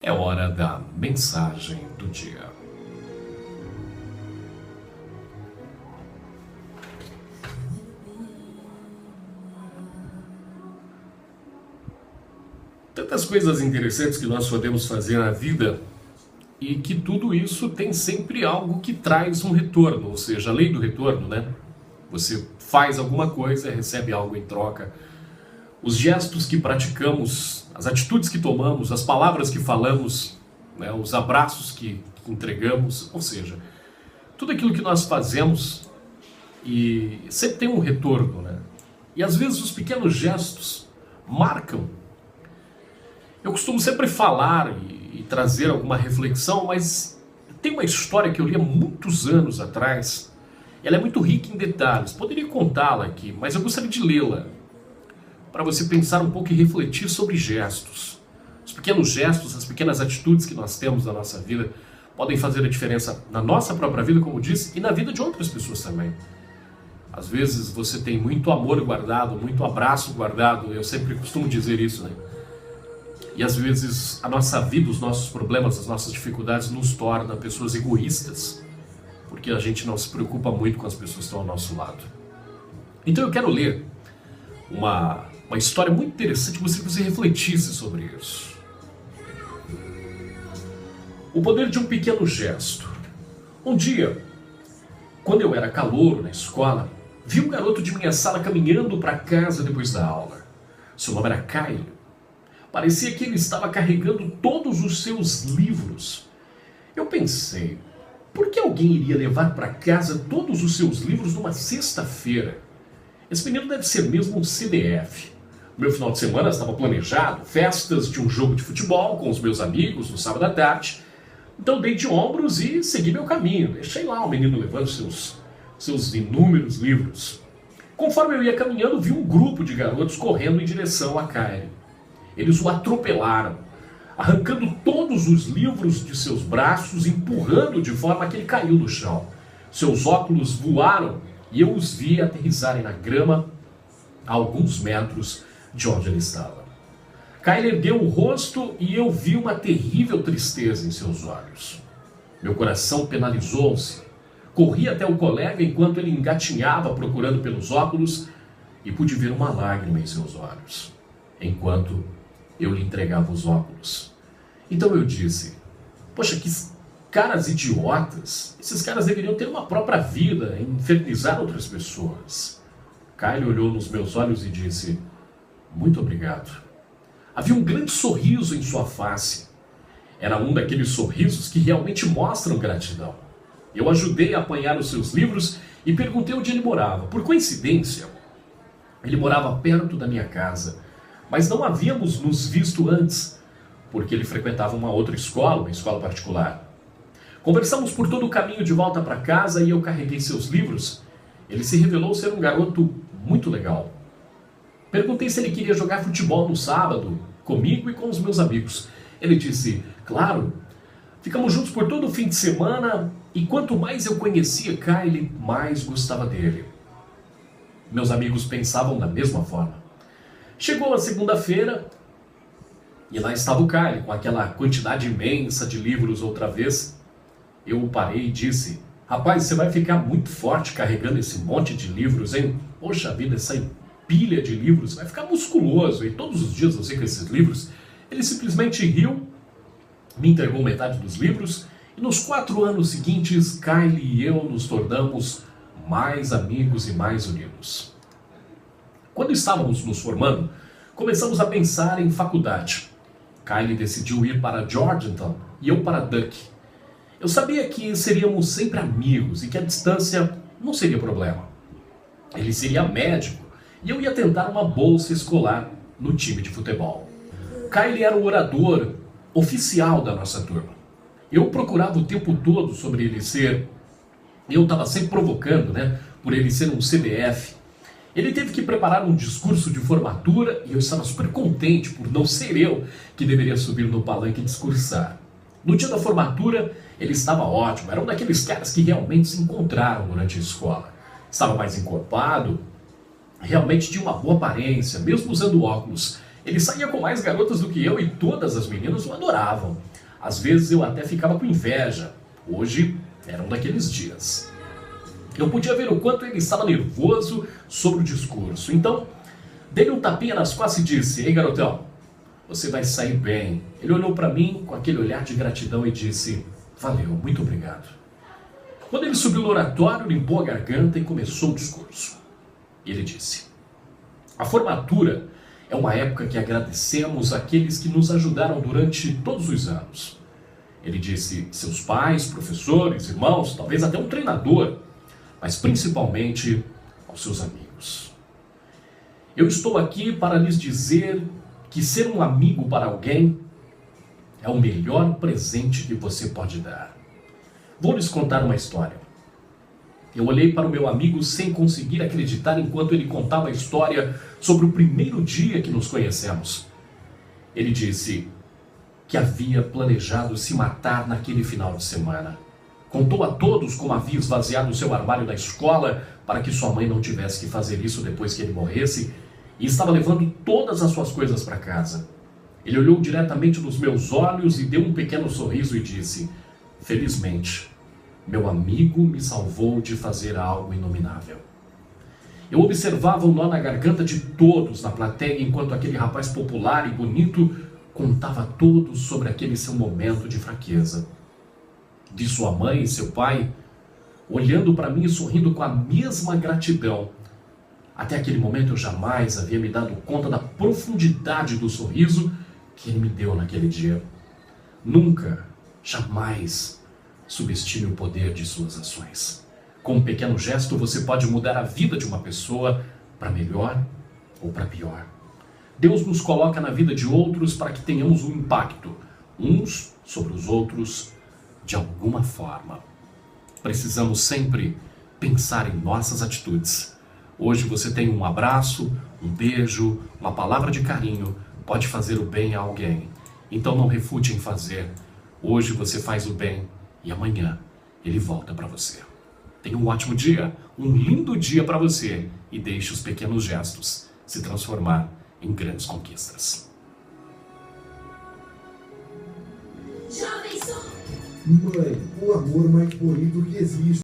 É hora da mensagem do dia. Tantas coisas interessantes que nós podemos fazer na vida e que tudo isso tem sempre algo que traz um retorno, ou seja, a lei do retorno, né? Você faz alguma coisa e recebe algo em troca. Os gestos que praticamos, as atitudes que tomamos, as palavras que falamos, né, os abraços que entregamos, ou seja, tudo aquilo que nós fazemos e sempre tem um retorno, né? E às vezes os pequenos gestos marcam. Eu costumo sempre falar e trazer alguma reflexão, mas tem uma história que eu li há muitos anos atrás. Ela é muito rica em detalhes, poderia contá-la aqui, mas eu gostaria de lê-la, para você pensar um pouco e refletir sobre gestos. Os pequenos gestos, as pequenas atitudes que nós temos na nossa vida podem fazer a diferença na nossa própria vida, como disse, e na vida de outras pessoas também. Às vezes você tem muito amor guardado, muito abraço guardado, eu sempre costumo dizer isso, né? E às vezes a nossa vida, os nossos problemas, as nossas dificuldades nos tornam pessoas egoístas, porque a gente não se preocupa muito com as pessoas que estão ao nosso lado. Então eu quero ler uma história muito interessante, gostaria que você refletisse sobre isso. O poder de um pequeno gesto. Um dia, quando eu era calouro na escola, vi um garoto de minha sala caminhando para casa depois da aula. Seu nome era Caio. Parecia que ele estava carregando todos os seus livros. Eu pensei, por que alguém iria levar para casa todos os seus livros numa sexta-feira? Esse menino deve ser mesmo um CDF. O meu final de semana estava planejado, festas de um jogo de futebol com os meus amigos no sábado à tarde. Então dei de ombros e segui meu caminho. Deixei lá o menino levando seus inúmeros livros. Conforme eu ia caminhando, vi um grupo de garotos correndo em direção a Caio. Eles o atropelaram, arrancando todos os livros de seus braços, empurrando de forma que ele caiu no chão. Seus óculos voaram e eu os vi aterrissarem na grama a alguns metros de onde ele estava. Caio ergueu o rosto e eu vi uma terrível tristeza em seus olhos. Meu coração penalizou-se. Corri até o colega enquanto ele engatinhava procurando pelos óculos e pude ver uma lágrima em seus olhos, enquanto eu lhe entregava os óculos. Então eu disse, poxa, que caras idiotas, esses caras deveriam ter uma própria vida, infernizar outras pessoas. Caio olhou nos meus olhos e disse, muito obrigado. Havia um grande sorriso em sua face. Era um daqueles sorrisos que realmente mostram gratidão. Eu ajudei a apanhar os seus livros e perguntei onde ele morava. Por coincidência, ele morava perto da minha casa, mas não havíamos nos visto antes, porque ele frequentava uma outra escola, uma escola particular. Conversamos por todo o caminho de volta para casa e eu carreguei seus livros. Ele se revelou ser um garoto muito legal. Perguntei se ele queria jogar futebol no sábado, comigo e com os meus amigos. Ele disse, claro. Ficamos juntos por todo o fim de semana e quanto mais eu conhecia Kyle, mais gostava dele. Meus amigos pensavam da mesma forma. Chegou a segunda-feira e lá estava o Kyle, com aquela quantidade imensa de livros outra vez. Eu o parei e disse, rapaz, você vai ficar muito forte carregando esse monte de livros, hein? Poxa vida, essa pilha de livros, vai ficar musculoso e todos os dias você com esses livros. Ele simplesmente riu, me entregou metade dos livros e nos 4 anos seguintes, Kyle e eu nos tornamos mais amigos e mais unidos. Quando estávamos nos formando, começamos a pensar em faculdade. Kyle decidiu ir para Georgetown e eu para Duke. Eu sabia que seríamos sempre amigos e que a distância não seria problema. Ele seria médico e eu ia tentar uma bolsa escolar no time de futebol. Kyle era o orador oficial da nossa turma. Eu procurava o tempo todo sobre ele ser... Eu estava sempre provocando, né? Por ele ser um CDF. Ele teve que preparar um discurso de formatura e eu estava super contente por não ser eu que deveria subir no palanque e discursar. No dia da formatura, ele estava ótimo. Era um daqueles caras que realmente se encontraram durante a escola. Estava mais encorpado, realmente tinha uma boa aparência, mesmo usando óculos. Ele saía com mais garotas do que eu e todas as meninas o adoravam. Às vezes eu até ficava com inveja. Hoje era um daqueles dias. Eu podia ver o quanto ele estava nervoso sobre o discurso. Então, dei um tapinha nas costas e disse: "Ei, garotão, você vai sair bem." Ele olhou para mim com aquele olhar de gratidão e disse: "Valeu, muito obrigado." Quando ele subiu no oratório, limpou a garganta e começou o discurso. Ele disse: "A formatura é uma época que agradecemos àqueles que nos ajudaram durante todos os anos." Ele disse: "Seus pais, professores, irmãos, talvez até um treinador, mas principalmente aos seus amigos. Eu estou aqui para lhes dizer que ser um amigo para alguém é o melhor presente que você pode dar." Vou lhes contar uma história. Eu olhei para o meu amigo sem conseguir acreditar enquanto ele contava a história sobre o primeiro dia que nos conhecemos. Ele disse que havia planejado se matar naquele final de semana. Contou a todos como havia esvaziado o seu armário da escola para que sua mãe não tivesse que fazer isso depois que ele morresse, e estava levando todas as suas coisas para casa. Ele olhou diretamente nos meus olhos e deu um pequeno sorriso e disse: "Felizmente, meu amigo me salvou de fazer algo inominável." Eu observava o nó na garganta de todos na plateia enquanto aquele rapaz popular e bonito contava a todos sobre aquele seu momento de fraqueza. Vi sua mãe e seu pai olhando para mim e sorrindo com a mesma gratidão. Até aquele momento eu jamais havia me dado conta da profundidade do sorriso que ele me deu naquele dia. Nunca, jamais subestime o poder de suas ações. Com um pequeno gesto você pode mudar a vida de uma pessoa para melhor ou para pior. Deus nos coloca na vida de outros para que tenhamos um impacto, uns sobre os outros, de alguma forma. Precisamos sempre pensar em nossas atitudes. Hoje você tem um abraço, um beijo, uma palavra de carinho, pode fazer o bem a alguém. Então não refute em fazer. Hoje você faz o bem e amanhã ele volta para você. Tenha um ótimo dia, um lindo dia para você e deixe os pequenos gestos se transformar em grandes conquistas. Mãe, o amor mais bonito que existe.